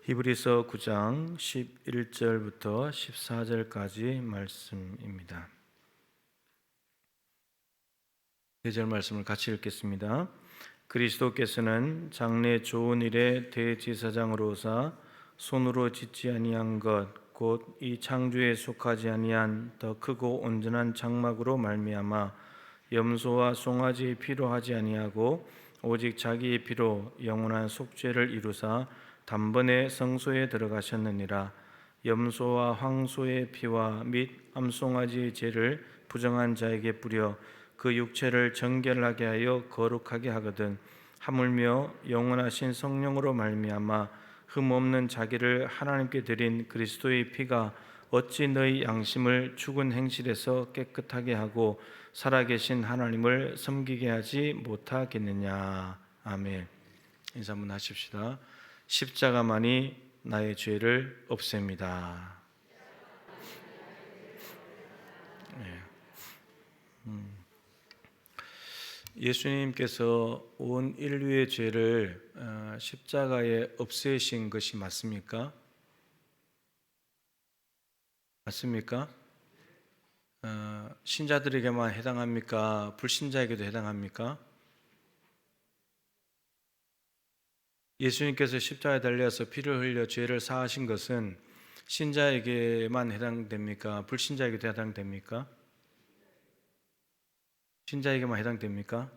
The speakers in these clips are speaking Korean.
히브리서 9장 11절부터 14절까지 말씀입니다. 4절 말씀을 같이 읽겠습니다. 그리스도께서는 장래 좋은 일의 대제사장으로서 손으로 짓지 아니한 것 곧 이 창조에 속하지 아니한 더 크고 온전한 장막으로 말미암아 염소와 송아지의 피로 하지 아니하고 오직 자기의 피로 영원한 속죄를 이루사 단번에 성소에 들어가셨느니라. 염소와 황소의 피와 및 암송아지의 죄를 부정한 자에게 뿌려 그 육체를 정결하게 하여 거룩하게 하거든 하물며 영원하신 성령으로 말미암아 흠없는 자기를 하나님께 드린 그리스도의 피가 어찌 너희 양심을 죽은 행실에서 깨끗하게 하고 살아계신 하나님을 섬기게 하지 못하겠느냐. 아멘. 인사 한번 하십시다. 십자가만이 나의 죄를 없앱니다. 예수님께서 온 인류의 죄를 십자가에 없애신 것이 맞습니까? 맞습니까? 신자들에게만 해당합니까? 불신자에게도 해당합니까? 예수님께서 십자가에 달려서 피를 흘려 죄를 사하신 것은 신자에게만 해당됩니까? 불신자에게도 해당됩니까? 신자에게만 해당됩니까?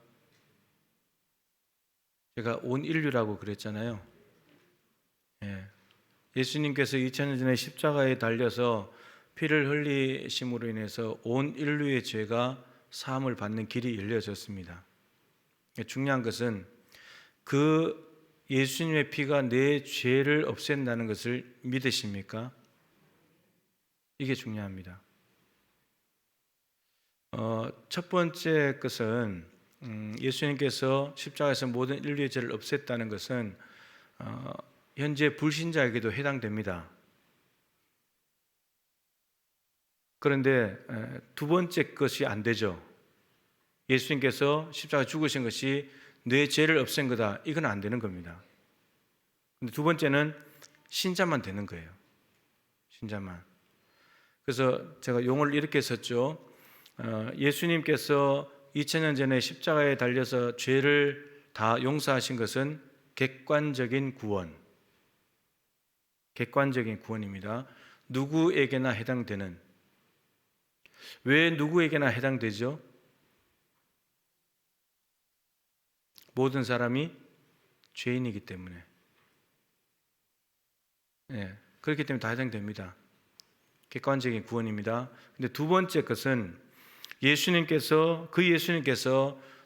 제가 온 인류라고 그랬잖아요. 예수님께서 2000년 전에 십자가에 달려서 피를 흘리심으로 인해서 온 인류의 죄가 사함을 받는 길이 열려졌습니다. 중요한 것은 그 예수님의 피가 내 죄를 없앤다는 것을 믿으십니까? 이게 중요합니다. 첫 번째 것은 예수님께서 십자가에서 모든 인류의 죄를 없앴다는 것은 현재 불신자에게도 해당됩니다. 그런데 두 번째 것이 안 되죠. 예수님께서 십자가에 죽으신 것이 내 죄를 없앤 거다. 이건 안 되는 겁니다. 근데 두 번째는 신자만 되는 거예요. 신자만. 그래서 제가 용어를 이렇게 썼죠. 예수님께서 2000년 전에 십자가에 달려서 죄를 다 용서하신 것은 객관적인 구원. 객관적인 구원입니다. 누구에게나 해당되는. 왜 누구에게나 해당되죠? 모든 사람이 죄인이기 때문에. 그렇기 때문에 다 해당됩니다. 객관적인 구원입니다. 근데 두 번째 것은 예수님께서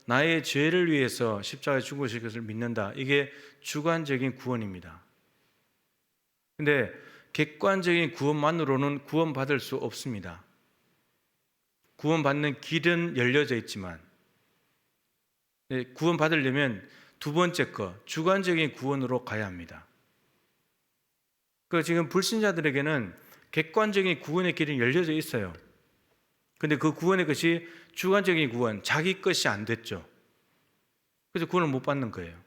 나의 죄를 위해서 십자가에 죽으실 것을 믿는다. 이게 주관적인 구원입니다. 근데 객관적인 구원만으로는 구원받을 수 없습니다. 구원받는 길은 열려져 있지만 구원받으려면 두 번째 거, 주관적인 구원으로 가야 합니다. 지금 불신자들에게는 객관적인 구원의 길은 열려져 있어요. 근데 그 구원의 것이 주관적인 구원, 자기 것이 안 됐죠. 그래서 구원을 못 받는 거예요.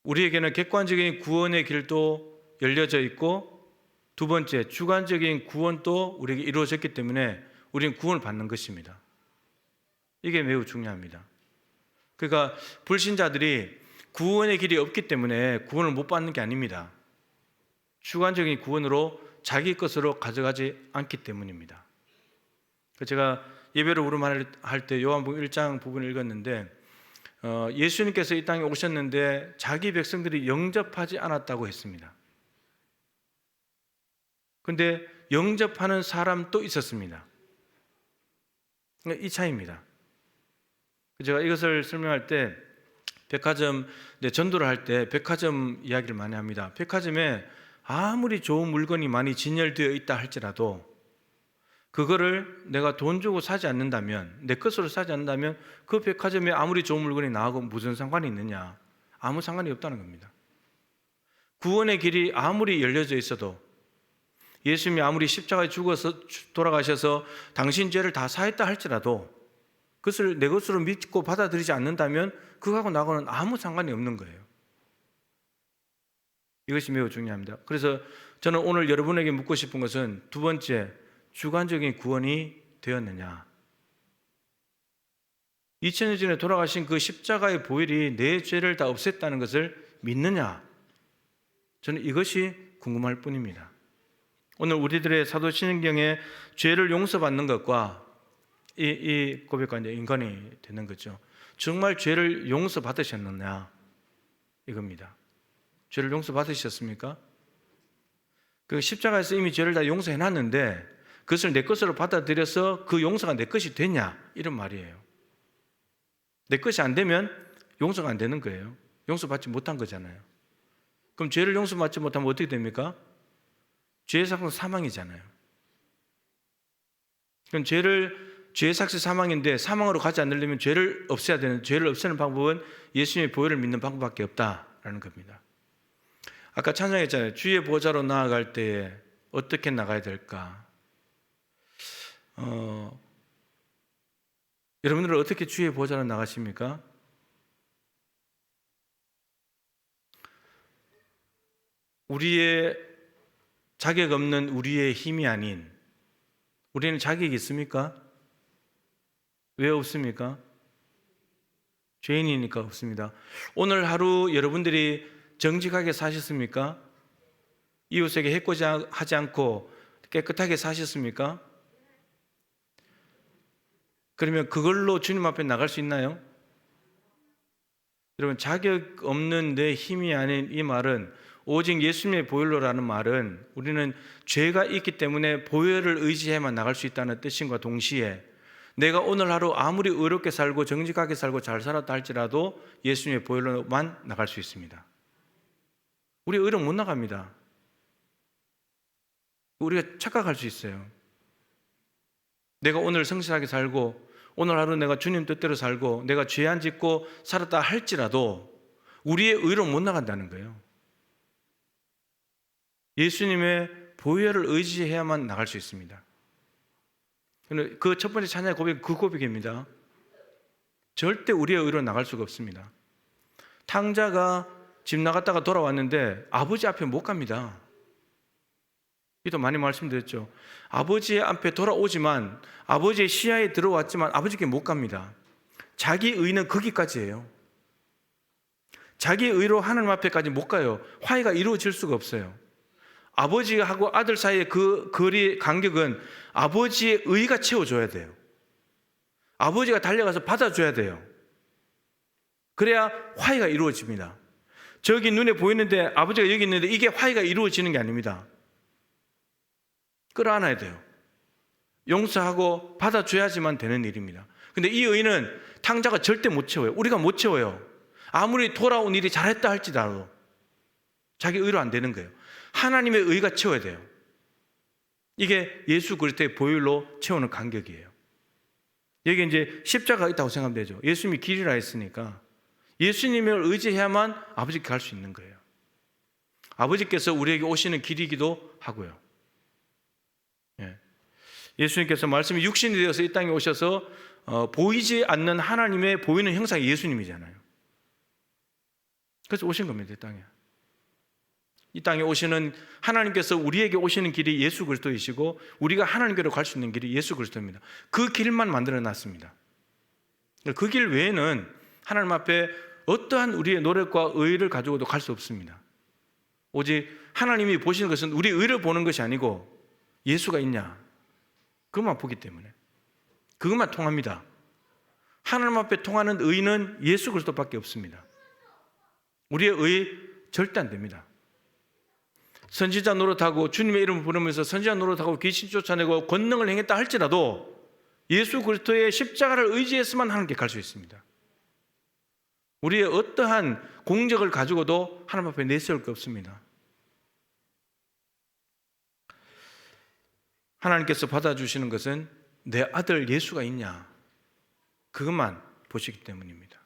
우리에게는 객관적인 구원의 길도 열려져 있고 두 번째, 주관적인 구원도 우리에게 이루어졌기 때문에 우리는 구원을 받는 것입니다. 이게 매우 중요합니다. 그러니까 불신자들이 구원의 길이 없기 때문에 구원을 못 받는 게 아닙니다. 주관적인 구원으로 자기 것으로 가져가지 않기 때문입니다. 제가 예배로 우름할 때 요한복음 1장 부분을 읽었는데 예수님께서 이 땅에 오셨는데 자기 백성들이 영접하지 않았다고 했습니다. 그런데 영접하는 사람도 있었습니다. 이 차이입니다. 제가 이것을 설명할 때 백화점 전도를 할 때 백화점 이야기를 많이 합니다. 백화점에 아무리 좋은 물건이 많이 진열되어 있다 할지라도 그거를 내가 돈 주고 사지 않는다면, 내 것으로 사지 않는다면 그 백화점에 아무리 좋은 물건이 나하고 무슨 상관이 있느냐? 아무 상관이 없다는 겁니다. 구원의 길이 아무리 열려져 있어도 예수님이 아무리 십자가에 죽어서 돌아가셔서 당신 죄를 다 사했다 할지라도 그것을 내 것으로 믿고 받아들이지 않는다면 그거하고 나하고는 아무 상관이 없는 거예요. 이것이 매우 중요합니다. 그래서 저는 오늘 여러분에게 묻고 싶은 것은 두 번째, 주관적인 구원이 되었느냐? 2000년 전에 돌아가신 그 십자가의 보혈이 내 죄를 다 없앴다는 것을 믿느냐? 저는 이것이 궁금할 뿐입니다. 오늘 우리들의 사도신경에 죄를 용서받는 것과 이 고백과 이제 인간이 되는 거죠. 정말 죄를 용서받으셨느냐? 이겁니다. 죄를 용서받으셨습니까? 그 십자가에서 이미 죄를 다 용서해놨는데 그것을 내 것으로 받아들여서 그 용서가 내 것이 되냐? 이런 말이에요. 내 것이 안 되면 용서가 안 되는 거예요. 용서받지 못한 거잖아요. 그럼 죄를 용서받지 못하면 어떻게 됩니까? 죄의 삭은 사망이잖아요. 그럼 죄의 삭이 사망인데 사망으로 가지 않으려면 죄를 없애야 되는, 죄를 없애는 방법은 예수님의 보혈을 믿는 방법밖에 없다라는 겁니다. 아까 찬양했잖아요. 주의 보좌로 나아갈 때에 어떻게 나가야 될까? 여러분들은 어떻게 주의 보좌로 나가십니까? 우리의 자격 없는 우리의 힘이 아닌, 우리는 자격이 있습니까? 왜 없습니까? 죄인이니까 없습니다. 오늘 하루 여러분들이 정직하게 사셨습니까? 이웃에게 해코지하지 않고 깨끗하게 사셨습니까? 그러면 그걸로 주님 앞에 나갈 수 있나요? 여러분, 자격 없는 내 힘이 아닌 이 말은, 오직 예수님의 보혈로라는 말은 우리는 죄가 있기 때문에 보혈을 의지해만 나갈 수 있다는 뜻인과 동시에 내가 오늘 하루 아무리 의롭게 살고 정직하게 살고 잘 살았다 할지라도 예수님의 보혈로만 나갈 수 있습니다. 우리 의로 못 나갑니다. 우리가 착각할 수 있어요. 내가 오늘 성실하게 살고 오늘 하루 내가 주님 뜻대로 살고 내가 죄 안 짓고 살았다 할지라도 우리의 의로 못 나간다는 거예요. 예수님의 보혈을 의지해야만 나갈 수 있습니다. 그 첫 번째 찬양의 고백, 그 고백입니다. 절대 우리의 의로 나갈 수가 없습니다. 탕자가 집 나갔다가 돌아왔는데 아버지 앞에 못 갑니다. 이도 많이 말씀드렸죠. 아버지 앞에 돌아오지만 아버지의 시야에 들어왔지만 아버지께 못 갑니다. 자기 의는 거기까지예요. 자기 의로 하나님 앞에까지 못 가요. 화해가 이루어질 수가 없어요. 아버지하고 아들 사이의 그 거리 간격은 아버지의 의가 채워줘야 돼요. 아버지가 달려가서 받아줘야 돼요. 그래야 화해가 이루어집니다. 저기 눈에 보이는데 아버지가 여기 있는데 이게 화해가 이루어지는 게 아닙니다. 끌어안아야 돼요. 용서하고 받아줘야지만 되는 일입니다. 근데 이 의는 탕자가 절대 못 채워요. 우리가 못 채워요. 아무리 돌아온 일이 잘했다 할지라도 자기 의로 안 되는 거예요. 하나님의 의가 채워야 돼요. 이게 예수 그리스도의 보혈로 채우는 간격이에요. 여기 이제 십자가가 있다고 생각하면 되죠. 예수님이 길이라 했으니까 예수님을 의지해야만 아버지께 갈 수 있는 거예요. 아버지께서 우리에게 오시는 길이기도 하고요. 예수님께서 말씀이 육신이 되어서 이 땅에 오셔서 보이지 않는 하나님의 보이는 형상이 예수님이잖아요. 그래서 오신 겁니다. 이 땅에 오시는 하나님께서 우리에게 오시는 길이 예수 그리스도이시고 우리가 하나님께로 갈 수 있는 길이 예수 그리스도입니다. 그 길만 만들어 놨습니다. 그 길 외에는 하나님 앞에 어떠한 우리의 노력과 의의를 가지고도 갈 수 없습니다. 오직 하나님이 보시는 것은 우리 의를 보는 것이 아니고 예수가 있냐, 그것만 보기 때문에 그것만 통합니다. 하나님 앞에 통하는 의는 예수 그리스도밖에 없습니다. 우리의 의 절대 안 됩니다. 선지자 노릇하고 주님의 이름을 부르면서 선지자 노릇하고 귀신 쫓아내고 권능을 행했다 할지라도 예수 그리스도의 십자가를 의지해서만 하나님께 갈 수 있습니다. 우리의 어떠한 공적을 가지고도 하나님 앞에 내세울 게 없습니다. 하나님께서 받아주시는 것은 내 아들 예수가 있냐, 그것만 보시기 때문입니다.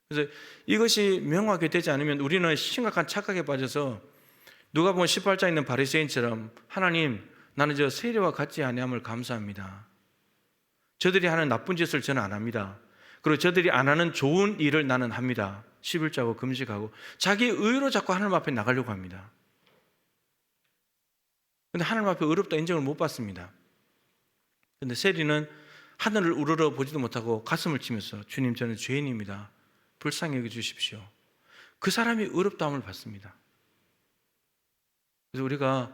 그래서 이것이 명확하게 되지 않으면 우리는 심각한 착각에 빠져서 누가복음 18장에 있는 바리새인처럼 하나님, 나는 저 세리와 같지 아니함을 감사합니다. 저들이 하는 나쁜 짓을 저는 안 합니다. 그리고 저들이 안 하는 좋은 일을 나는 합니다. 11자고 금식하고 자기 의로 자꾸 하나님 앞에 나가려고 합니다. 근데 하나님 앞에 의롭다 인정을 못 받습니다. 근데 세리는 하늘을 우러러 보지도 못하고 가슴을 치면서 주님, 저는 죄인입니다. 불쌍히 여겨주십시오. 그 사람이 의롭다함을 받습니다. 그래서 우리가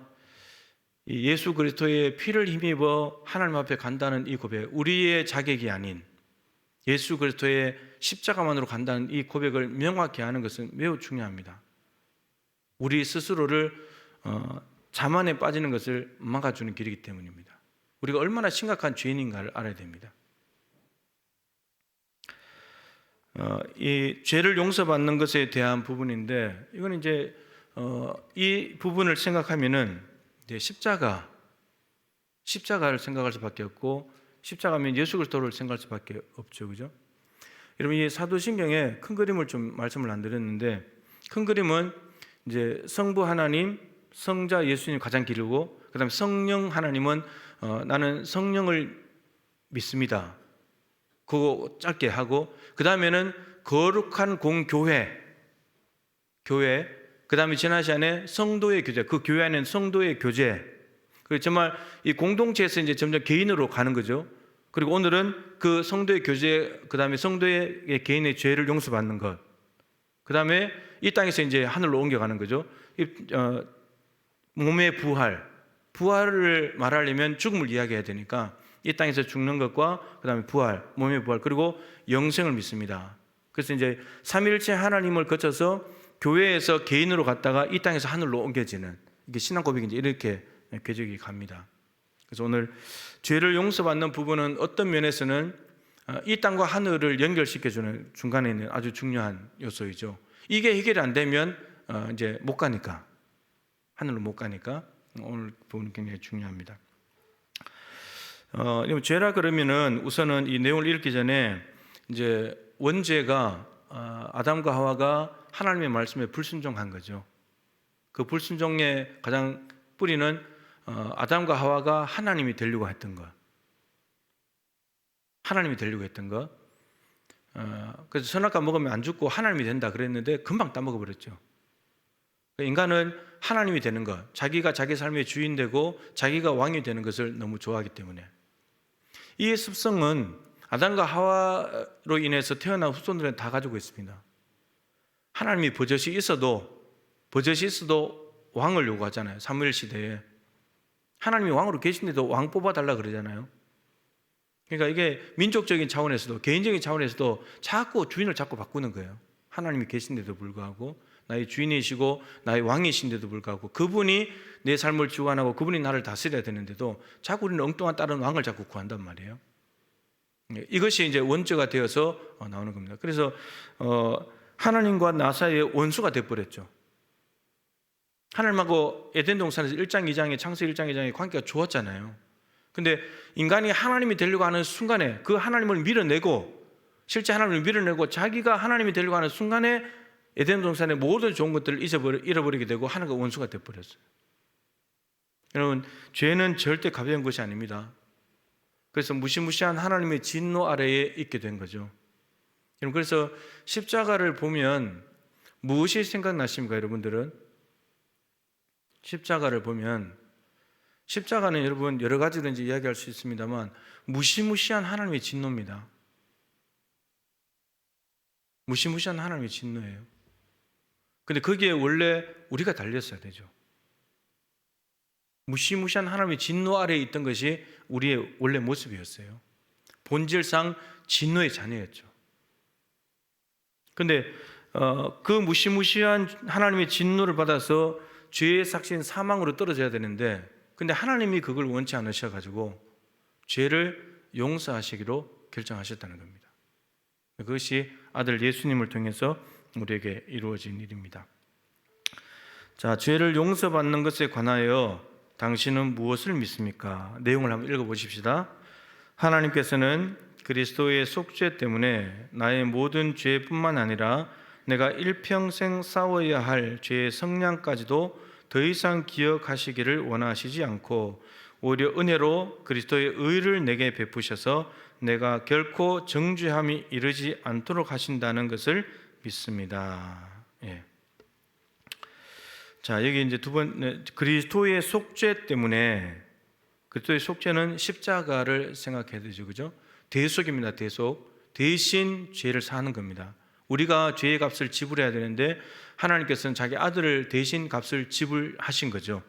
예수 그리스도의 피를 힘입어 하나님 앞에 간다는 이 고백, 우리의 자격이 아닌 예수 그리스도의 십자가만으로 간다는 이 고백을 명확히 하는 것은 매우 중요합니다. 우리 스스로를 자만에 빠지는 것을 막아주는 길이기 때문입니다. 우리가 얼마나 심각한 죄인인가를 알아야 됩니다. 이 죄를 용서받는 것에 대한 부분인데, 이건 이제 이 부분을 생각하면은 이제 십자가를 생각할 수밖에 없고, 십자가면 예수 그리스도를 생각할 수밖에 없죠, 그죠? 여러분, 이 사도신경에 큰 그림을 좀 말씀을 안 드렸는데, 큰 그림은 이제 성부 하나님, 성자 예수님 가장 길고, 그다음에 성령 하나님은 나는 성령을 믿습니다. 그거 짧게 하고, 그 다음에는 거룩한 공교회, 그 다음에 지난 시간에 성도의 교제, 그 교회 안에는 성도의 교제. 그리고 정말 이 공동체에서 이제 점점 개인으로 가는 거죠. 그리고 오늘은 그 성도의 교제, 그 다음에 성도의 개인의 죄를 용서받는 것. 그 다음에 이 땅에서 이제 하늘로 옮겨가는 거죠. 몸의 부활을 말하려면 죽음을 이야기해야 되니까 이 땅에서 죽는 것과 그 다음에 부활, 몸의 부활, 그리고 영생을 믿습니다. 그래서 이제 삼위일체 하나님을 거쳐서 교회에서 개인으로 갔다가 이 땅에서 하늘로 옮겨지는, 이게 신앙 고백이 이제 이렇게 궤적이 갑니다. 그래서 오늘 죄를 용서받는 부분은 어떤 면에서는 이 땅과 하늘을 연결시켜주는 중간에 있는 아주 중요한 요소이죠. 이게 해결이 안 되면 이제 못 가니까, 하늘로 못 가니까 오늘 부분은 굉장히 중요합니다. 죄라 그러면은 우선은 이 내용을 읽기 전에 이제 원죄가 아담과 하와가 하나님의 말씀에 불순종한 거죠. 그 불순종의 가장 뿌리는 아담과 하와가 하나님이 되려고 했던 것. 그래서 선악과 먹으면 안 죽고 하나님이 된다 그랬는데 금방 따먹어버렸죠. 인간은 하나님이 되는 것, 자기가 자기 삶의 주인 되고 자기가 왕이 되는 것을 너무 좋아하기 때문에, 이 습성은 아담과 하와로 인해서 태어난 후손들은 다 가지고 있습니다. 하나님이 버젓이 있어도 왕을 요구하잖아요. 사무엘 시대에 하나님이 왕으로 계신데도 왕 뽑아달라 그러잖아요. 그러니까 이게 민족적인 차원에서도 개인적인 차원에서도 자꾸 주인을 자꾸 바꾸는 거예요. 하나님이 계신데도 불구하고, 나의 주인이시고 나의 왕이신데도 불구하고, 그분이 내 삶을 주관하고 그분이 나를 다스려야 되는데도 자꾸 우리는 엉뚱한 다른 왕을 자꾸 구한단 말이에요. 이것이 이제 원죄가 되어서 나오는 겁니다. 그래서 하나님과 나 사이의 원수가 되어버렸죠. 하나님하고 에덴 동산에서 1장 2장에 창세기 1장 2장에 관계가 좋았잖아요. 근데 인간이 하나님이 되려고 하는 순간에 그 하나님을 밀어내고, 실제 하나님을 밀어내고 자기가 하나님이 되려고 하는 순간에 에덴 동산의 모든 좋은 것들을 잃어버리게 되고 하나님과 원수가 되어버렸어요. 여러분, 죄는 절대 가벼운 것이 아닙니다. 그래서 무시무시한 하나님의 진노 아래에 있게 된 거죠. 여러분, 그래서 십자가를 보면 무엇이 생각나십니까, 여러분들은? 십자가를 보면, 십자가는 여러분 여러 가지로 이제 이야기할 수 있습니다만 무시무시한 하나님의 진노입니다. 무시무시한 하나님의 진노예요. 근데 거기에 원래 우리가 달렸어야 되죠. 무시무시한 하나님의 진노 아래에 있던 것이 우리의 원래 모습이었어요. 본질상 진노의 자녀였죠. 근데 그 무시무시한 하나님의 진노를 받아서 죄의 삭신 사망으로 떨어져야 되는데, 근데 하나님이 그걸 원치 않으셔가지고 죄를 용서하시기로 결정하셨다는 겁니다. 그것이 아들 예수님을 통해서 우리에게 이루어진 일입니다. 자, 죄를 용서받는 것에 관하여 당신은 무엇을 믿습니까? 내용을 한번 읽어보십시다. 하나님께서는 그리스도의 속죄 때문에 나의 모든 죄뿐만 아니라 내가 일평생 싸워야 할 죄의 성량까지도 더 이상 기억하시기를 원하시지 않고 오히려 은혜로 그리스도의 의를 내게 베푸셔서 내가 결코 정죄함이 이르지 않도록 하신다는 것을 믿습니다. 예. 자, 여기 이제 두 번, 그리스도의 속죄 때문에, 그리스도의 속죄는 십자가를 생각해야 되죠, 그죠? 대속입니다, 대속. 대신 죄를 사는 겁니다. 우리가 죄의 값을 지불해야 되는데 하나님께서는 자기 아들을 대신 값을 지불하신 거죠.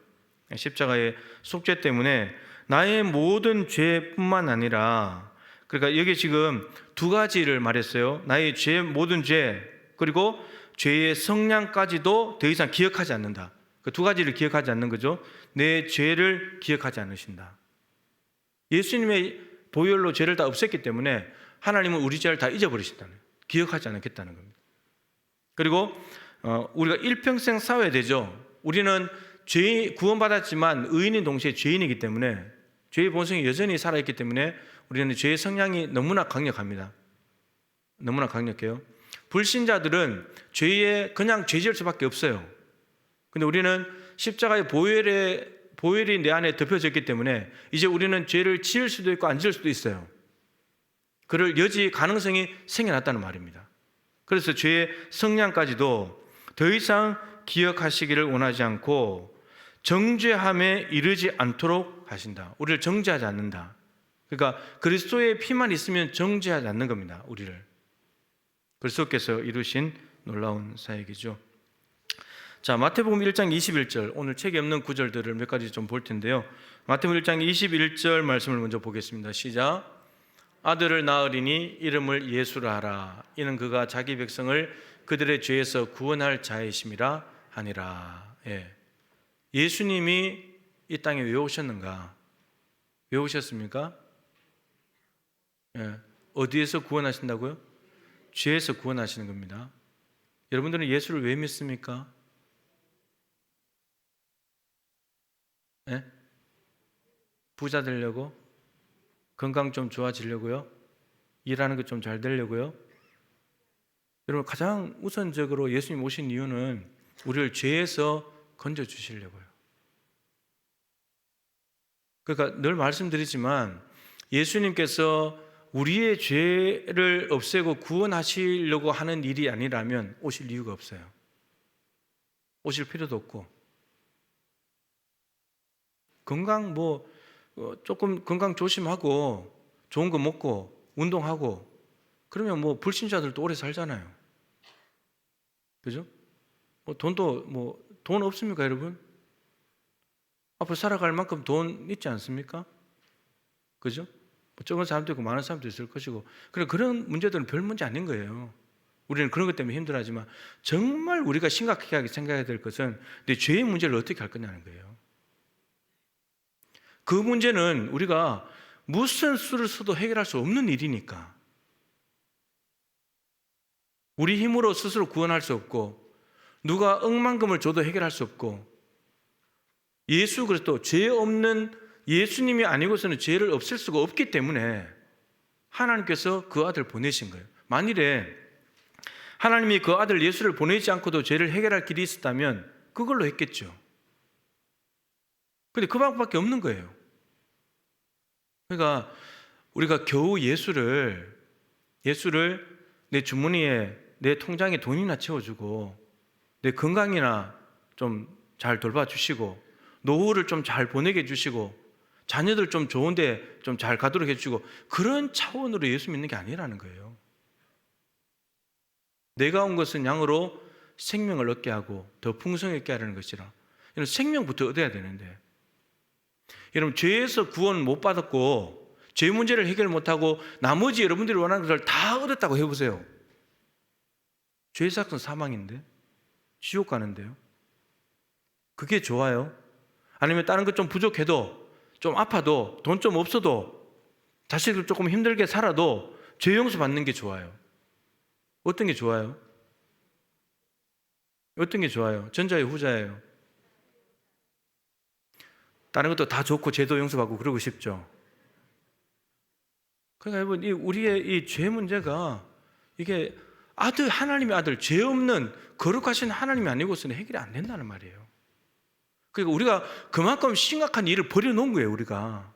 십자가의 속죄 때문에 나의 모든 죄뿐만 아니라, 그러니까 여기 지금 두 가지를 말했어요. 나의 죄, 모든 죄, 그리고 죄의 성량까지도 더 이상 기억하지 않는다. 그 두 가지를 기억하지 않는 거죠. 내 죄를 기억하지 않으신다. 예수님의 보혈로 죄를 다 없앴기 때문에 하나님은 우리 죄를 다 잊어버리신다는 거예요. 기억하지 않겠다는 겁니다. 그리고 우리가 일평생 싸워야 되죠. 우리는 구원받았지만 의인인 동시에 죄인이기 때문에 죄의 본성이 여전히 살아있기 때문에 우리는 죄의 성향이 너무나 강력합니다. 너무나 강력해요. 불신자들은 그냥 죄 지을 수밖에 없어요. 근데 우리는 십자가의 보혈이 내 안에 덮여졌기 때문에 이제 우리는 죄를 지을 수도 있고 안 지을 수도 있어요. 그럴 여지 가능성이 생겨났다는 말입니다. 그래서 죄의 성량까지도 더 이상 기억하시기를 원하지 않고 정죄함에 이르지 않도록 하신다. 우리를 정죄하지 않는다. 그러니까 그리스도의 피만 있으면 정죄하지 않는 겁니다. 우리를. 그리스도께서 이루신 놀라운 사역이죠. 자, 마태복음 1장 21절, 오늘 책에 없는 구절들을 몇 가지 좀 볼 텐데요. 마태복음 1장 21절 말씀을 먼저 보겠습니다. 시작. 아들을 낳으리니 이름을 예수라 하라. 이는 그가 자기 백성을 그들의 죄에서 구원할 자이심이라 하니라. 예. 예수님이 이 땅에 왜 오셨는가? 왜 오셨습니까? 예. 어디에서 구원하신다고요? 죄에서 구원하시는 겁니다. 여러분들은 예수를 왜 믿습니까? 예? 부자 되려고? 건강 좀 좋아지려고요? 일하는 것 좀 잘 되려고요? 여러분, 가장 우선적으로 예수님 오신 이유는 우리를 죄에서 건져주시려고요. 그러니까 늘 말씀드리지만 예수님께서 우리의 죄를 없애고 구원하시려고 하는 일이 아니라면 오실 이유가 없어요. 오실 필요도 없고. 건강 조금 건강 조심하고 좋은 거 먹고 운동하고 그러면 불신자들도 오래 살잖아요. 그죠? 돈 없습니까, 여러분? 앞으로 살아갈 만큼 돈 있지 않습니까? 그죠? 적은 사람도 있고 많은 사람도 있을 것이고. 그런 문제들은 별 문제 아닌 거예요. 우리는 그런 것 때문에 힘들어하지만 정말 우리가 심각하게 생각해야 될 것은 내 죄의 문제를 어떻게 할 거냐는 거예요. 그 문제는 우리가 무슨 수를 써도 해결할 수 없는 일이니까. 우리 힘으로 스스로 구원할 수 없고 누가 억만금을 줘도 해결할 수 없고 예수 그리스도 죄 없는 예수님이 아니고서는 죄를 없앨 수가 없기 때문에 하나님께서 그 아들을 보내신 거예요. 만일에 하나님이 그 아들 예수를 보내지 않고도 죄를 해결할 길이 있었다면 그걸로 했겠죠. 근데 그 방법밖에 없는 거예요. 그러니까 우리가 겨우 예수를 내 주머니에 내 통장에 돈이나 채워주고 내 건강이나 좀 잘 돌봐주시고 노후를 좀 잘 보내게 해주시고 자녀들 좀 좋은데 좀 잘 가도록 해주시고 그런 차원으로 예수 믿는 게 아니라는 거예요. 내가 온 것은 양으로 생명을 얻게 하고 더 풍성하게 하려는 것이라. 이런 생명부터 얻어야 되는데 여러분 죄에서 구원 못 받았고 죄 문제를 해결 못하고 나머지 여러분들이 원하는 것을 다 얻었다고 해보세요. 죄의 삭은 사망인데 지옥 가는데요. 그게 좋아요? 아니면 다른 것 좀 부족해도 좀 아파도 돈 좀 없어도 자식들 조금 힘들게 살아도 죄 용서 받는 게 좋아요? 어떤 게 좋아요? 어떤 게 좋아요? 전자예요, 후자예요? 다른 것도 다 좋고 죄도 용서받고 그러고 싶죠. 그러니까 여러분, 우리의 이 죄 문제가 이게 하나님의 아들, 죄 없는 거룩하신 하나님이 아니고서는 해결이 안 된다는 말이에요. 그러니까 우리가 그만큼 심각한 일을 벌여놓은 거예요, 우리가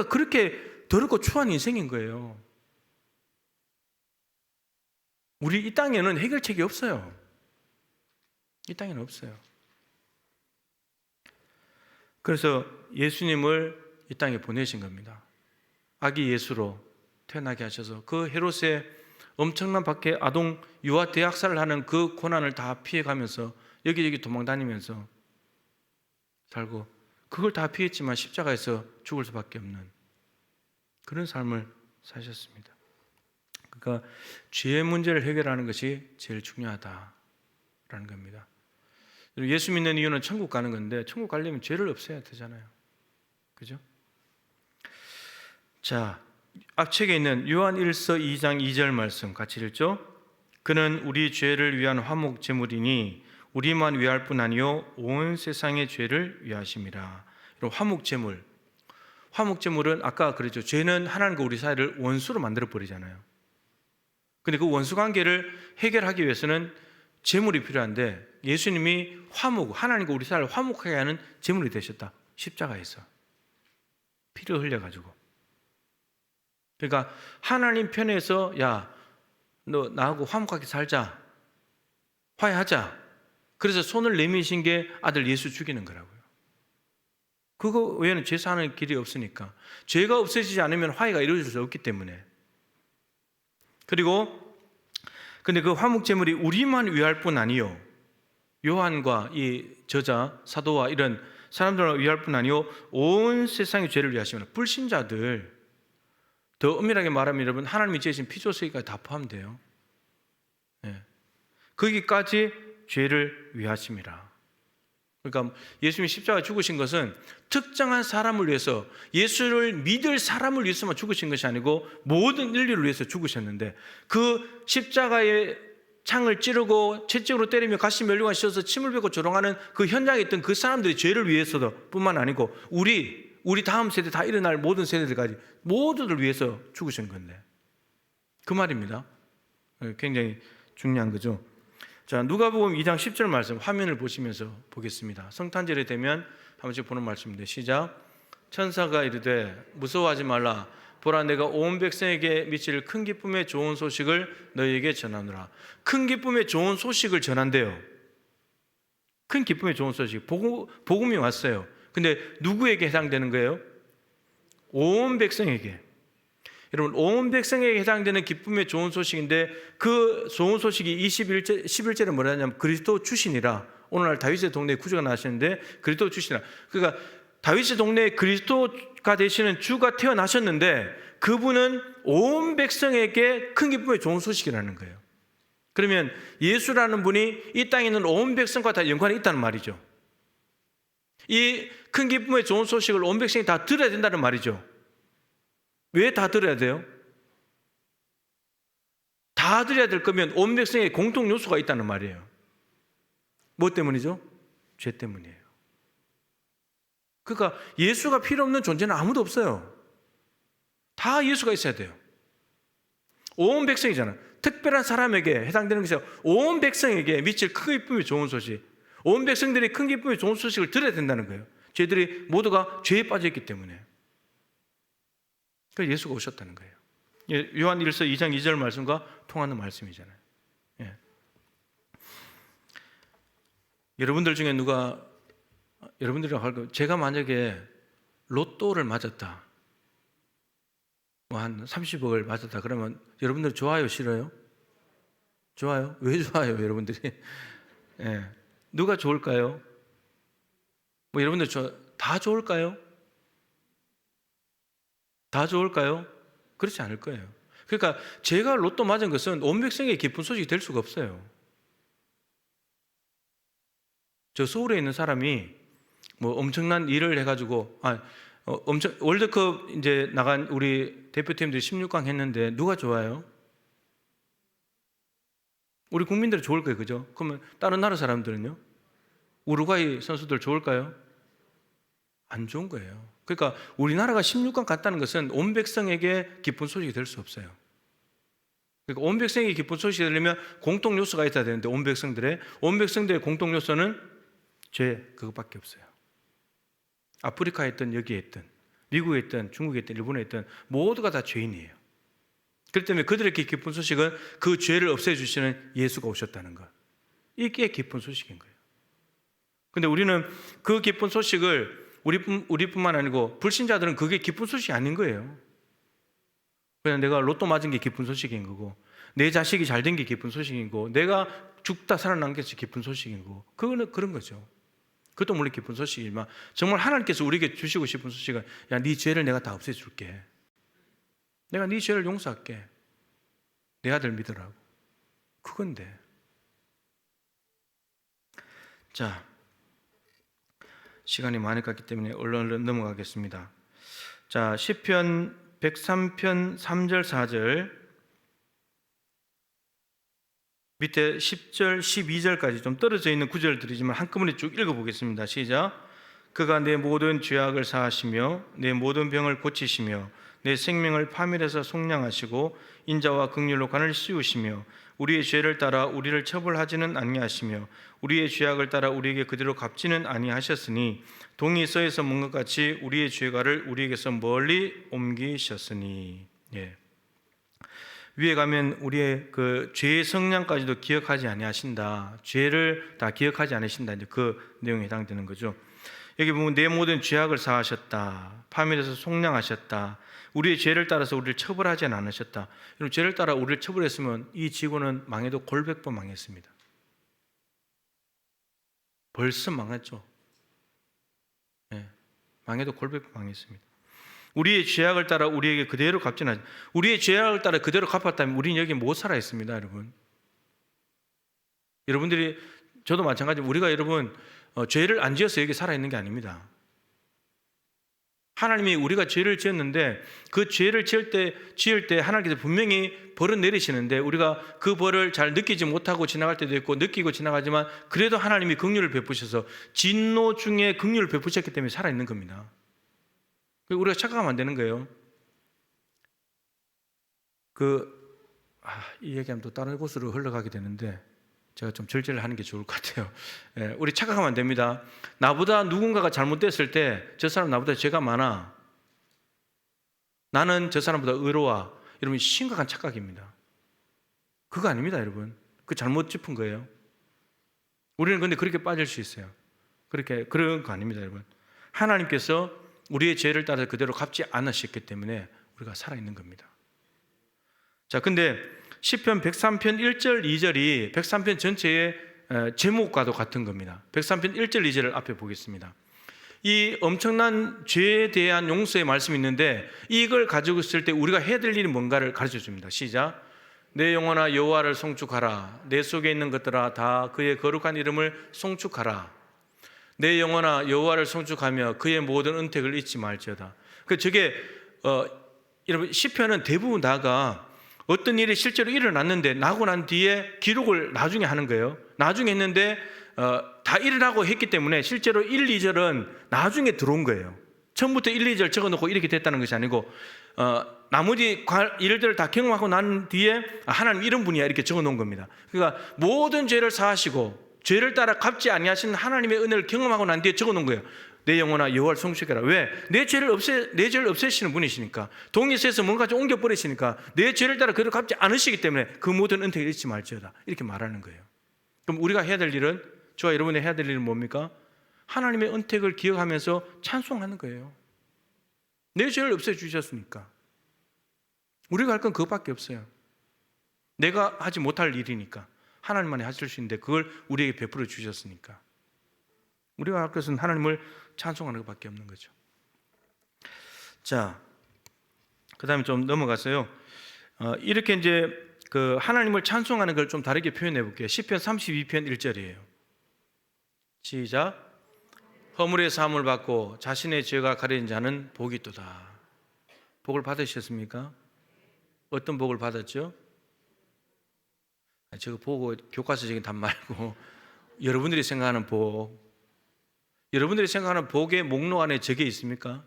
그렇게 더럽고 추한 인생인 거예요. 우리 이 땅에는 해결책이 없어요. 이 땅에는 없어요. 그래서 예수님을 이 땅에 보내신 겁니다. 아기 예수로 태어나게 하셔서 그 헤롯의 엄청난 밖에 아동 유아 대학살을 하는 그 고난을 다 피해가면서 여기저기 도망다니면서 살고, 그걸 다 피했지만 십자가에서 죽을 수밖에 없는 그런 삶을 사셨습니다. 그러니까 죄의 문제를 해결하는 것이 제일 중요하다라는 겁니다. 예수 믿는 이유는 천국 가는 건데, 천국 가려면 죄를 없애야 되잖아요. 그죠? 자, 앞책에 있는 요한 1서 2장 2절 말씀 같이 읽죠. 그는 우리 죄를 위한 화목 제물이니 우리만 위할 뿐 아니요 온 세상의 죄를 위하심이라. 화목 제물. 화목 제물은 아까 그랬죠. 죄는 하나님과 우리 사이를 원수로 만들어 버리잖아요. 근데 그 원수 관계를 해결하기 위해서는 제물이 필요한데, 예수님이 화목, 하나님과 우리 사이를 화목하게 하는 제물이 되셨다. 십자가에서 피를 흘려가지고. 그러니까 하나님 편에서 야, 너 나하고 화목하게 살자, 화해하자. 그래서 손을 내미신 게 아들 예수 죽이는 거라고요. 그거 외에는 죄 사는 길이 없으니까. 죄가 없어지지 않으면 화해가 이루어질 수 없기 때문에. 그리고 근데 그 화목 제물이 우리만 위할 뿐 아니요, 요한과 이 저자 사도와 이런 사람들을 위할 뿐 아니요 온 세상의 죄를 위하시면, 불신자들, 더 엄밀하게 말하면 여러분 하나님이 지으신 피조세기까지 다 포함돼요. 네. 거기까지 죄를 위하심이라. 그러니까 예수님이 십자가에 죽으신 것은 특정한 사람을 위해서, 예수를 믿을 사람을 위해서만 죽으신 것이 아니고 모든 인류를 위해서 죽으셨는데, 그 십자가의 창을 찌르고 채찍으로 때리며 가시 멸류관 씌워서 침을 뱉고 조롱하는 그 현장에 있던 그 사람들의 죄를 위해서도 뿐만 아니고 우리 다음 세대 다 일어날 모든 세대들까지 모두를 위해서 죽으신 건데, 그 말입니다. 굉장히 중요한 거죠. 자, 누가복음 2장 10절 말씀 화면을 보시면서 보겠습니다. 성탄절이 되면 한 번씩 보는 말씀인데, 시작. 천사가 이르되 무서워하지 말라. 보라, 내가 온 백성에게 미칠 큰 기쁨의 좋은 소식을 너희에게 전하노라. 큰 기쁨의 좋은 소식을 전한대요. 큰 기쁨의 좋은 소식, 복음이 왔어요. 근데 누구에게 해당되는 거예요? 온 백성에게. 여러분, 온 백성에게 해당되는 기쁨의 좋은 소식인데, 그 좋은 소식이 11절에 뭐라 하냐면 그리스도 주시니라. 오늘날 다윗의 동네에 구주가 나셨는데 그리스도 주시니라. 그러니까 다윗의 동네에 그리스도가 되시는 주가 태어나셨는데, 그분은 온 백성에게 큰 기쁨의 좋은 소식이라는 거예요. 그러면 예수라는 분이 이 땅에 있는 온 백성과 다 연관이 있다는 말이죠. 이 큰 기쁨의 좋은 소식을 온 백성이 다 들어야 된다는 말이죠. 왜 다 들어야 돼요? 다 들어야 될 거면 온 백성의 공통 요소가 있다는 말이에요. 뭐 때문이죠? 죄 때문이에요. 그러니까 예수가 필요 없는 존재는 아무도 없어요. 다 예수가 있어야 돼요. 온 백성이잖아. 특별한 사람에게 해당되는 것이 온 백성에게 미칠 큰 기쁨의 좋은 소식, 온 백성들이 큰 기쁨의 좋은 소식을 들어야 된다는 거예요. 저희들이 모두가 죄에 빠져있기 때문에. 그래서 예수가 오셨다는 거예요. 요한 1서 2장 2절 말씀과 통하는 말씀이잖아요. 예. 여러분들 중에 여러분들이랑 할까요? 제가 만약에 로또를 맞았다, 뭐 한 30억을 맞았다 그러면 여러분들 좋아요, 싫어요? 좋아요? 왜 좋아요, 여러분들이? 예. 누가 좋을까요? 뭐 여러분들 다 좋을까요? 다 좋을까요? 그렇지 않을 거예요. 그러니까 제가 로또 맞은 것은 온 백성에게 기쁜 소식이 될 수가 없어요. 저 서울에 있는 사람이 뭐 엄청난 일을 해가지고 월드컵 이제 나간 우리 대표팀들이 16강 했는데 누가 좋아요? 우리 국민들이 좋을 거예요, 그죠? 그러면 다른 나라 사람들은요? 우루과이 선수들 좋을까요? 안 좋은 거예요. 그러니까 우리나라가 16강 갔다는 것은 온 백성에게 기쁜 소식이 될 수 없어요. 그러니까 온 백성에게 기쁜 소식이 되려면 공통 요소가 있어야 되는데, 온 백성들의 공통 요소는 죄, 그것밖에 없어요. 아프리카에 있든 여기에 있든 미국에 있든 중국에 있든 일본에 있든 모두가 다 죄인이에요. 그렇기 때문에 그들에게 기쁜 소식은 그 죄를 없애주시는 예수가 오셨다는 것. 이게 기쁜 소식인 거예요. 근데 우리는 그 기쁜 소식을 우리뿐만 아니고 불신자들은 그게 기쁜 소식이 아닌 거예요. 그냥 내가 로또 맞은 게 기쁜 소식인 거고, 내 자식이 잘 된 게 기쁜 소식이고, 내가 죽다 살아난 게 기쁜 소식인 거고, 그거는 그런 거죠. 그것도 물론 기쁜 소식이지만 정말 하나님께서 우리에게 주시고 싶은 소식은, 야, 네 죄를 내가 다 없애줄게. 내가 네 죄를 용서할게. 내 아들 믿으라고. 그건데. 자, 시간이 많이 갔기 때문에 얼른 넘어가겠습니다. 자, 시편 103편 3절 4절 밑에 10절 12절까지 좀 떨어져 있는 구절들이지만 한꺼번에 쭉 읽어보겠습니다. 시작. 그가 내 모든 죄악을 사하시며 내 모든 병을 고치시며 내 생명을 파멸해서 속량하시고 인자와 긍휼로 관을 씌우시며 우리의 죄를 따라 우리를 처벌하지는 아니하시며 우리의 죄악을 따라 우리에게 그대로 갚지는 아니하셨으니 동이 서에서 먼 것 같이 우리의 죄가를 우리에게서 멀리 옮기셨으니. 예. 위에 가면 우리의 그 죄의 성량까지도 기억하지 아니하신다. 죄를 다 기억하지 않으신다. 이제 그 내용에 해당되는 거죠. 여기 보면 내 모든 죄악을 사하셨다. 파멸해서 속량하셨다. 우리의 죄를 따라서 우리를 처벌하지 않으셨다. 여러분, 죄를 따라 우리를 처벌했으면 이 지구는 망해도 골백번 망했습니다. 벌써 망했죠. 네, 망해도 골백번 망했습니다. 우리의 죄악을 따라 우리에게 그대로 갚지는 않죠. 우리의 죄악을 따라 그대로 갚았다면 우리는 여기 못 살아 있습니다, 여러분. 여러분들이, 저도 마찬가지로 우리가 여러분 죄를 안 지어서 여기 살아 있는 게 아닙니다. 하나님이 우리가 죄를 지었는데 그 죄를 지을 때 하나님께서 분명히 벌을 내리시는데 우리가 그 벌을 잘 느끼지 못하고 지나갈 때도 있고 느끼고 지나가지만 그래도 하나님이 긍휼을 베푸셔서 진노 중에 긍휼을 베푸셨기 때문에 살아있는 겁니다. 우리가 착각하면 안 되는 거예요. 이 얘기하면 또 다른 곳으로 흘러가게 되는데 제가 좀 절제를 하는 게 좋을 것 같아요. 예, 우리 착각하면 안 됩니다. 나보다 누군가가 잘못됐을 때 저 사람 나보다 죄가 많아. 나는 저 사람보다 의로워. 여러분, 심각한 착각입니다. 그거 아닙니다, 여러분. 그 잘못 짚은 거예요. 우리는 근데 그렇게 빠질 수 있어요. 그런 거 아닙니다, 여러분. 하나님께서 우리의 죄를 따라 그대로 갚지 않으셨기 때문에 우리가 살아있는 겁니다. 자, 근데 시편 103편 1절 2절이 103편 전체의 제목과도 같은 겁니다. 103편 1절 2절을 앞에 보겠습니다. 이 엄청난 죄에 대한 용서의 말씀이 있는데 이걸 가지고 있을 때 우리가 해야 될 일이 뭔가를 가르쳐 줍니다. 시작. 내 영혼아 여호와를 송축하라. 내 속에 있는 것들아 다 그의 거룩한 이름을 송축하라. 내 영혼아 여호와를 송축하며 그의 모든 은택을 잊지 말지어다. 저게 여러분, 시편은 대부분 다가 어떤 일이 실제로 일어났는데 나고 난 뒤에 기록을 나중에 하는 거예요. 나중에 했는데 다 일어나고 했기 때문에 실제로 1, 2절은 나중에 들어온 거예요. 처음부터 1, 2절 적어놓고 이렇게 됐다는 것이 아니고 나머지 일들을 다 경험하고 난 뒤에 하나님 이런 분이야 이렇게 적어놓은 겁니다. 그러니까 모든 죄를 사하시고 죄를 따라 갚지 아니하신 하나님의 은혜를 경험하고 난 뒤에 적어놓은 거예요. 내 영혼아 여호와를 송축해라. 왜? 내 죄를 없애시는 분이시니까. 동이서에서 뭔가 좀 옮겨버리시니까 내 죄를 따라 그를 갚지 않으시기 때문에 그 모든 은택을 잊지 말지어다. 이렇게 말하는 거예요. 그럼 우리가 해야 될 일은, 저와 여러분이 해야 될 일은 뭡니까? 하나님의 은택을 기억하면서 찬송하는 거예요. 내 죄를 없애주셨으니까. 우리가 할 건 그것밖에 없어요. 내가 하지 못할 일이니까. 하나님만이 하실 수 있는데 그걸 우리에게 베풀어 주셨으니까. 우리가 할 것은 하나님을 찬송하는 것밖에 없는 거죠. 자, 그 다음에 좀 넘어가서요. 이렇게 이제 그 하나님을 찬송하는 걸 좀 다르게 표현해 볼게요. 시편 32편 1절이에요. 시작. 허물의 사함을 받고 자신의 죄가 가려진 자는 복이 있도다. 복을 받으셨습니까? 어떤 복을 받았죠? 저거 보고 교과서적인 답 말고 여러분들이 생각하는 복, 여러분들이 생각하는 복의 목록 안에 저게 있습니까?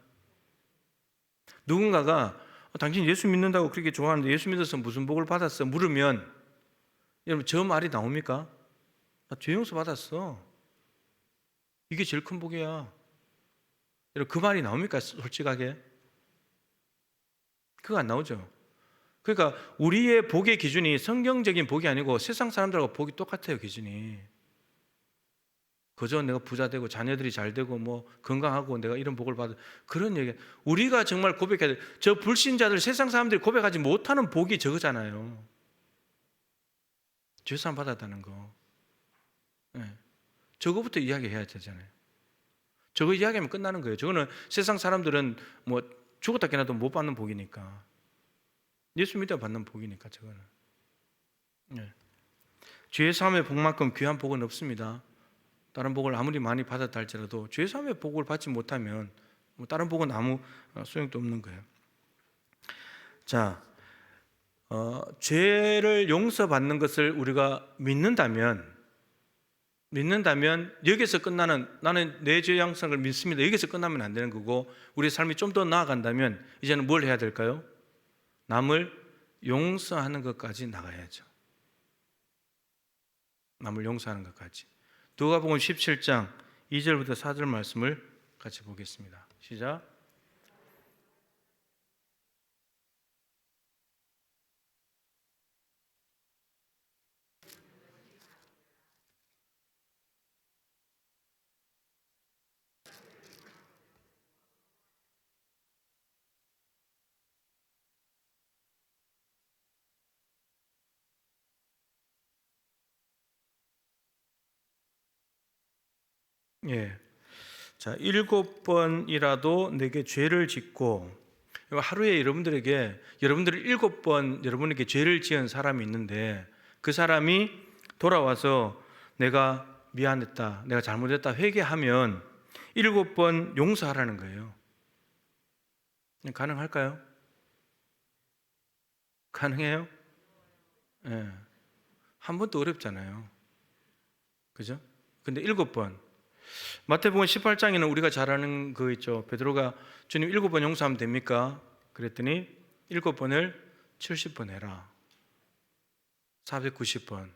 누군가가 당신 예수 믿는다고 그렇게 좋아하는데 예수 믿어서 무슨 복을 받았어? 물으면 여러분 저 말이 나옵니까? 나 죄 용서 받았어. 이게 제일 큰 복이야. 여러분 그 말이 나옵니까? 솔직하게? 그거 안 나오죠. 그러니까 우리의 복의 기준이 성경적인 복이 아니고 세상 사람들하고 복이 똑같아요, 기준이. 그저 내가 부자 되고 자녀들이 잘 되고 뭐 건강하고 내가 이런 복을 받을, 그런 얘기. 우리가 정말 고백해야 돼. 저 불신자들, 세상 사람들이 고백하지 못하는 복이 저거잖아요. 죄사함 받았다는 거. 네. 저거부터 이야기해야 되잖아요. 저거 이야기하면 끝나는 거예요. 저거는 세상 사람들은 뭐 죽었다 깨나도 못 받는 복이니까. 예수 믿어 받는 복이니까 저거는. 네. 죄 사함의 복만큼 귀한 복은 없습니다. 다른 복을 아무리 많이 받았다 할지라도 죄 사함의 복을 받지 못하면 뭐 다른 복은 아무 소용도 없는 거예요. 자, 죄를 용서받는 것을 우리가 믿는다면 여기서 끝나는, 나는 내 죄 양성을 믿습니다, 여기서 끝나면 안 되는 거고, 우리의 삶이 좀 더 나아간다면 이제는 뭘 해야 될까요? 남을 용서하는 것까지 나가야죠. 남을 용서하는 것까지. 누가복음 17장 2절부터 4절 말씀을 같이 보겠습니다. 시작. 예. 자, 7번이라도 내게 죄를 짓고, 하루에 여러분들에게, 여러분들이 7번 여러분에게 죄를 지은 사람이 있는데 그 사람이 돌아와서 내가 미안했다, 내가 잘못했다 회개하면 7번 용서하라는 거예요. 가능할까요? 가능해요? 예. 한 번도 어렵잖아요. 그죠? 근데 7번. 마태복음 18장에는 우리가 잘 아는 거 있죠. 베드로가 주님 7번 용서하면 됩니까? 그랬더니 7번을 70번 해라. 490번.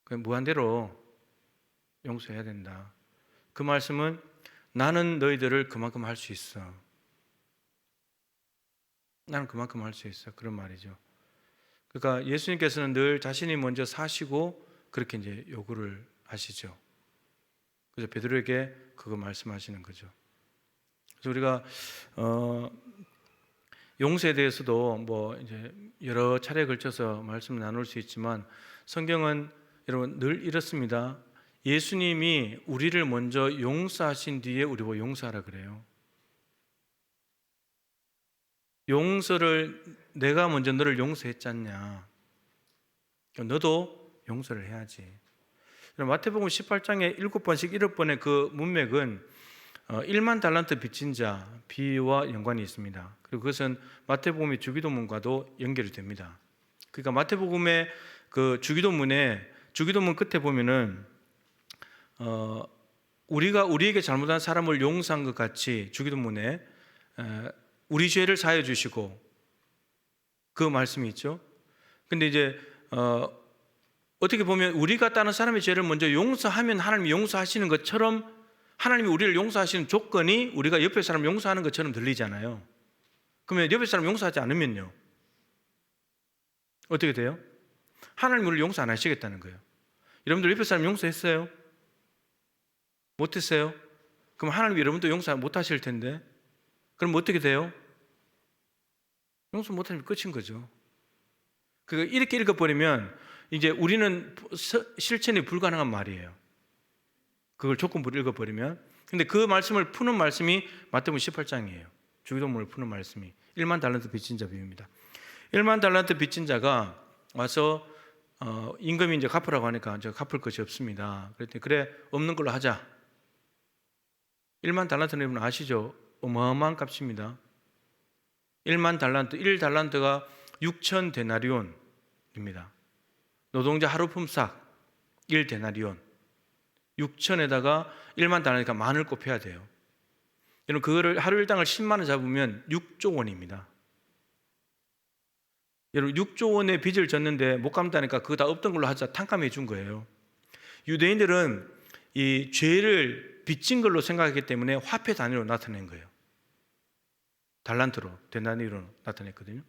무한대로 용서해야 된다. 그 말씀은 나는 너희들을 그만큼 할 수 있어. 나는 그만큼 할 수 있어. 그런 말이죠. 그러니까 예수님께서는 늘 자신이 먼저 사시고 그렇게 이제 요구를 하시죠. 그래서 베드로에게 그거 말씀하시는 거죠. 그래서 우리가 용서에 대해서도 뭐 이제 여러 차례에 걸쳐서 말씀을 나눌 수 있지만 성경은 여러분 늘 이렇습니다. 예수님이 우리를 먼저 용서하신 뒤에 우리보고 용서하라 그래요. 용서를 내가 먼저 너를 용서했잖냐. 너도 용서를 해야지. 마태복음 18장에 7번씩 7번의 그 문맥은 1만 달란트 빚진 자 비유와 연관이 있습니다. 그리고 그것은 마태복음의 주기도문과도 연결이 됩니다. 그러니까 마태복음의 그 주기도문 끝에 보면은 우리가 우리에게 잘못한 사람을 용서한 것 같이 주기도문에 우리 죄를 사해 주시고 그 말씀이 있죠. 근데 이제 어떻게 보면 우리가 다른 사람의 죄를 먼저 용서하면 하나님이 용서하시는 것처럼, 하나님이 우리를 용서하시는 조건이 우리가 옆에 사람 용서하는 것처럼 들리잖아요. 그러면 옆에 사람 용서하지 않으면요, 어떻게 돼요? 하나님 우리를 용서 안 하시겠다는 거예요. 여러분들 옆에 사람 용서했어요? 못했어요? 그럼 하나님이 여러분도 용서 못 하실 텐데, 그럼 어떻게 돼요? 용서 못하면 끝인 거죠. 그러니까 이렇게 읽어버리면 이제 우리는 실천이 불가능한 말이에요. 그걸 조건부로 읽어버리면. 근데 그 말씀을 푸는 말씀이 마태복음 18장이에요. 주기도문을 푸는 말씀이 1만 달란트 빚진 자 비유입니다. 1만 달란트 빚진 자가 와서 임금이 이제 갚으라고 하니까 저 갚을 것이 없습니다. 그랬더니 그래, 없는 걸로 하자. 1만 달란트는 여러분 아시죠? 어마어마한 값입니다. 1만 달란트, 1달란트가 6천 데나리온입니다. 노동자 하루 품삯 1데나리온. 6천에다가 1만 달러니까 만을 곱해야 돼요. 여러분 그거를 하루 일당을 10만 원 잡으면 6조 원입니다. 여러분 6조 원의 빚을 졌는데 못 갚다니까 그거 다 없던 걸로 하자 탕감해 준 거예요. 유대인들은 이 죄를 빚진 걸로 생각했기 때문에 화폐 단위로 나타낸 거예요. 달란트로, 데나리온으로 나타냈거든요.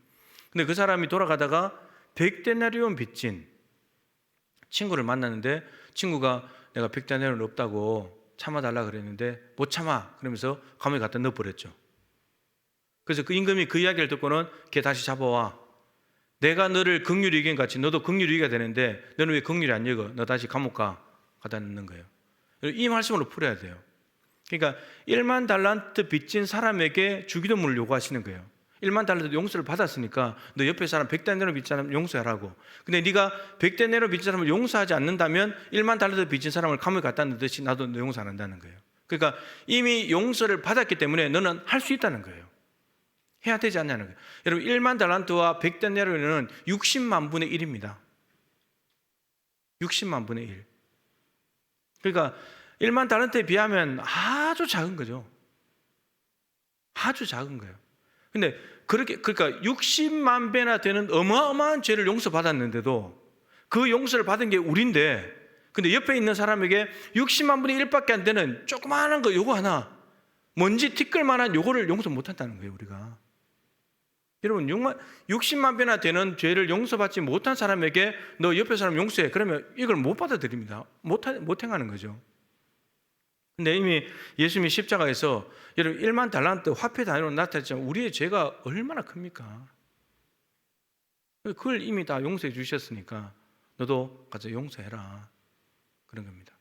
근데 그 사람이 돌아가다가 100데나리온 빚진 친구를 만났는데 친구가 내가 100데나리온 없다고 참아달라 그랬는데 못 참아 그러면서 감옥에 갖다 넣어버렸죠. 그래서 그 임금이 그 이야기를 듣고는 걔 다시 잡아와. 내가 너를 긍휼히 여긴 같이 너도 긍휼히 여겨야 되는데 너는 왜 긍휼히 안 여겨? 너 다시 감옥 가. 갖다 넣는 거예요. 이 말씀으로 풀어야 돼요. 그러니까 1만 달란트 빚진 사람에게 주기도문을 요구하시는 거예요. 1만 달란트 용서를 받았으니까 너 옆에 사람 100데나리온 빚진 사람 용서하라고. 근데 네가 100데나리온 빚진 사람을 용서하지 않는다면 1만 달란트 빚진 사람을 감옥에 갖다 넣듯이 나도 너 용서 안 한다는 거예요. 그러니까 이미 용서를 받았기 때문에 너는 할 수 있다는 거예요. 해야 되지 않냐는 거예요. 여러분 1만 달란트와 100데나리온은 60만 분의 1입니다. 60만 분의 1. 그러니까 1만 달란트에 비하면 아주 작은 거죠. 아주 작은 거예요. 근데 그러니까 60만 배나 되는 어마어마한 죄를 용서받았는데도 그 용서를 받은 게 우리인데, 근데 옆에 있는 사람에게 60만 분의 1밖에 안 되는 조그마한 거 요거 하나, 먼지 티끌만한 요거를 용서 못 한다는 거예요, 우리가. 여러분 60만 배나 되는 죄를 용서받지 못한 사람에게 너 옆에 사람 용서해. 그러면 이걸 못 받아들입니다. 못 행하는 거죠. 근데 이미 예수님이 십자가에서 여러분 1만 달란트 화폐 단위로 나타났지만 우리의 죄가 얼마나 큽니까? 그걸 이미 다 용서해 주셨으니까 너도 가서 용서해라. 그런 겁니다.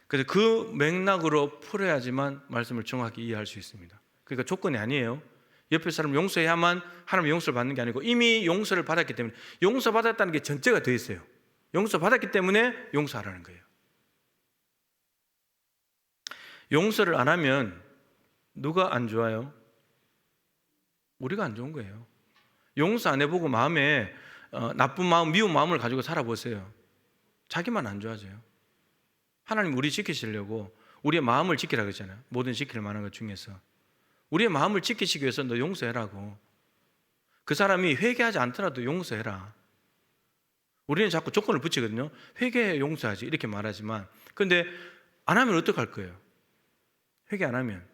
그래서 그 맥락으로 풀어야지만 말씀을 정확히 이해할 수 있습니다. 그러니까 조건이 아니에요. 옆에 사람 용서해야만 하나님의 용서를 받는 게 아니고 이미 용서를 받았기 때문에, 용서받았다는 게 전제가 되어 있어요. 용서받았기 때문에 용서하라는 거예요. 용서를 안 하면 누가 안 좋아요? 우리가 안 좋은 거예요. 용서 안 해보고 마음에 나쁜 마음, 미운 마음을 가지고 살아보세요. 자기만 안 좋아져요. 하나님 우리 지키시려고 우리의 마음을 지키라 그러잖아요. 모든 지킬 만한 것 중에서 우리의 마음을 지키시기 위해서 너 용서해라고. 그 사람이 회개하지 않더라도 용서해라. 우리는 자꾸 조건을 붙이거든요. 회개해, 용서하지 이렇게 말하지만, 근데 안 하면 어떡할 거예요? 회개 안 하면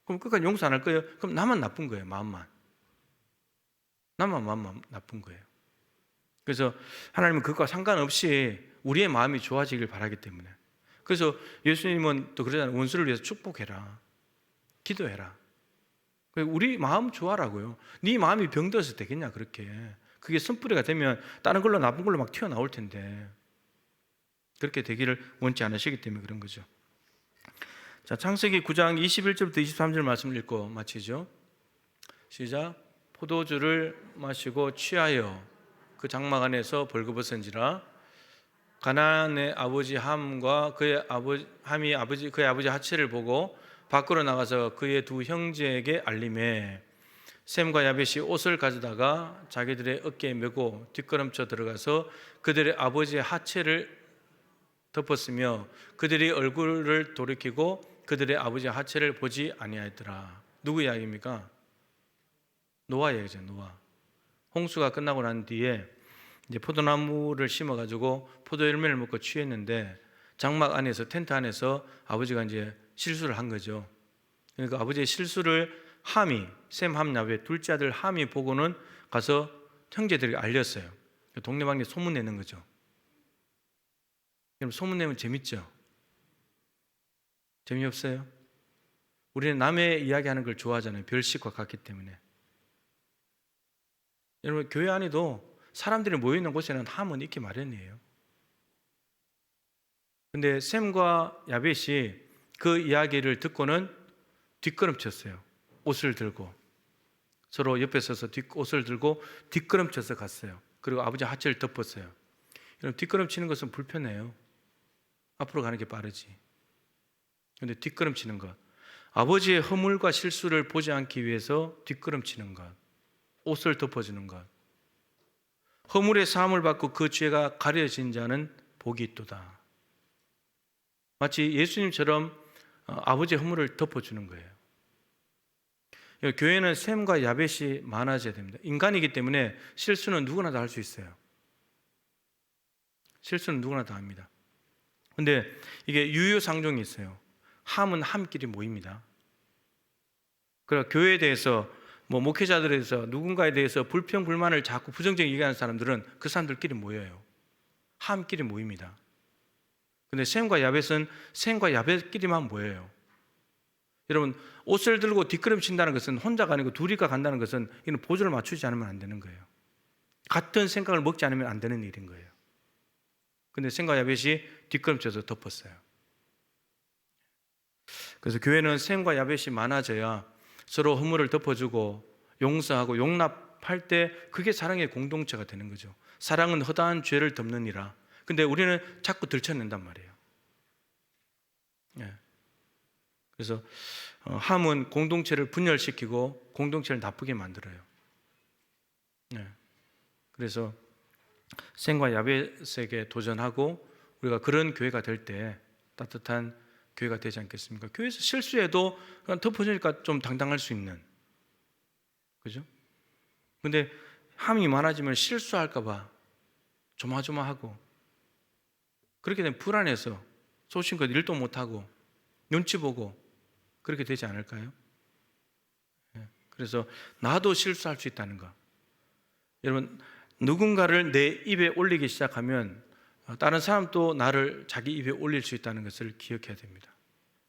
그럼 끝까지 용서 안 할 거예요? 그럼 나만 나쁜 거예요. 마음만 나쁜 거예요. 그래서 하나님은 그것과 상관없이 우리의 마음이 좋아지길 바라기 때문에, 그래서 예수님은 또 그러잖아요. 원수를 위해서 축복해라, 기도해라. 우리 마음 좋아라고요. 네 마음이 병들어서 되겠냐 그렇게. 그게 쓴뿌리가 되면 다른 걸로 나쁜 걸로 막 튀어나올 텐데 그렇게 되기를 원치 않으시기 때문에 그런 거죠. 자, 창세기 9장 21절부터 23절 말씀을 읽고 마치죠. 시작. 포도주를 마시고 취하여 그 장막 안에서 벌거벗은지라 가나안의 아버지 함과 그의 아버지 하체를 보고 밖으로 나가서 그의 두 형제에게 알림해 셈과 야벳이 옷을 가져다가 자기들의 어깨에 메고 뒷걸음쳐 들어가서 그들의 아버지의 하체를 덮었으며 그들이 얼굴을 돌이키고 그들의 아버지의 하체를 보지 아니하였더라. 누구 이야기입니까? 노아 이야기죠. 노아. 홍수가 끝나고 난 뒤에 이제 포도나무를 심어가지고 포도 열매를 먹고 취했는데 장막 안에서, 텐트 안에서 아버지가 이제 실수를 한 거죠. 그러니까 아버지의 실수를 함이, 셈, 함, 야벳 둘째 아들 함이 보고는 가서 형제들에게 알렸어요. 동네방네 소문내는 거죠. 여러분 소문내면 재밌죠? 재미없어요? 우리는 남의 이야기하는 걸 좋아하잖아요. 별식과 같기 때문에. 여러분 교회 안에도 사람들이 모여있는 곳에는 함은 있기 마련이에요. 근데 셈과 야벳이 그 이야기를 듣고는 뒷걸음쳤어요. 옷을 들고 서로 옆에 서서 옷을 들고 뒷걸음쳐서 갔어요. 그리고 아버지 하체를 덮었어요. 여러분 뒷걸음치는 것은 불편해요. 앞으로 가는 게 빠르지. 그런데 뒷걸음치는 것, 아버지의 허물과 실수를 보지 않기 위해서 뒷걸음치는 것, 옷을 덮어주는 것, 허물의 사함을 받고 그 죄가 가려진 자는 복이 있도다. 마치 예수님처럼 아버지의 허물을 덮어주는 거예요. 교회는 셈과 야벳이 많아져야 됩니다. 인간이기 때문에 실수는 누구나 다 할 수 있어요. 실수는 누구나 다 합니다. 근데 이게 유효상종이 있어요. 함은 함끼리 모입니다. 그러나 교회에 대해서 뭐 목회자들에 대해서 누군가에 대해서 불평 불만을 자꾸 부정적인 얘기하는 사람들은 그 사람들끼리 모여요. 함끼리 모입니다. 근데 셈과 야벳은 셈과 야벳끼리만 모여요. 여러분, 옷을 들고 뒷걸음친다는 것은 혼자가 아니고 둘이가 간다는 것은 이는 보조를 맞추지 않으면 안 되는 거예요. 같은 생각을 먹지 않으면 안 되는 일인 거예요. 근데 셈과 야벳이 뒷걸음쳐서 덮었어요. 그래서 교회는 셈과 야벳이 많아져야 서로 허물을 덮어주고 용서하고 용납할 때 그게 사랑의 공동체가 되는 거죠. 사랑은 허다한 죄를 덮느니라. 근데 우리는 자꾸 들춰낸단 말이에요. 예. 그래서 함은 공동체를 분열시키고 공동체를 나쁘게 만들어요. 예. 그래서 셈과 야벳에게 도전하고 우리가 그런 교회가 될 때 따뜻한 교회가 되지 않겠습니까? 교회에서 실수해도 그냥 덮어주니까 좀 당당할 수 있는, 그죠? 근데 함이 많아지면 실수할까봐 조마조마하고 그렇게 되면 불안해서 소신껏 일도 못하고 눈치 보고 그렇게 되지 않을까요? 그래서 나도 실수할 수 있다는 거. 여러분, 누군가를 내 입에 올리기 시작하면 다른 사람도 나를 자기 입에 올릴 수 있다는 것을 기억해야 됩니다.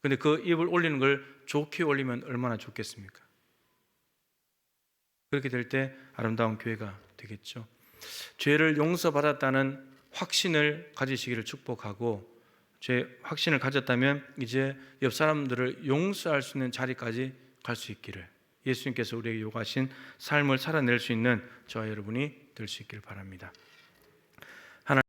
근데 그 입을 올리는 걸 좋게 올리면 얼마나 좋겠습니까? 그렇게 될 때 아름다운 교회가 되겠죠. 죄를 용서받았다는 확신을 가지시기를 축복하고, 죄 확신을 가졌다면 이제 옆 사람들을 용서할 수 있는 자리까지 갈 수 있기를, 예수님께서 우리에게 요구하신 삶을 살아낼 수 있는 저와 여러분이 될 수 있기를 바랍니다.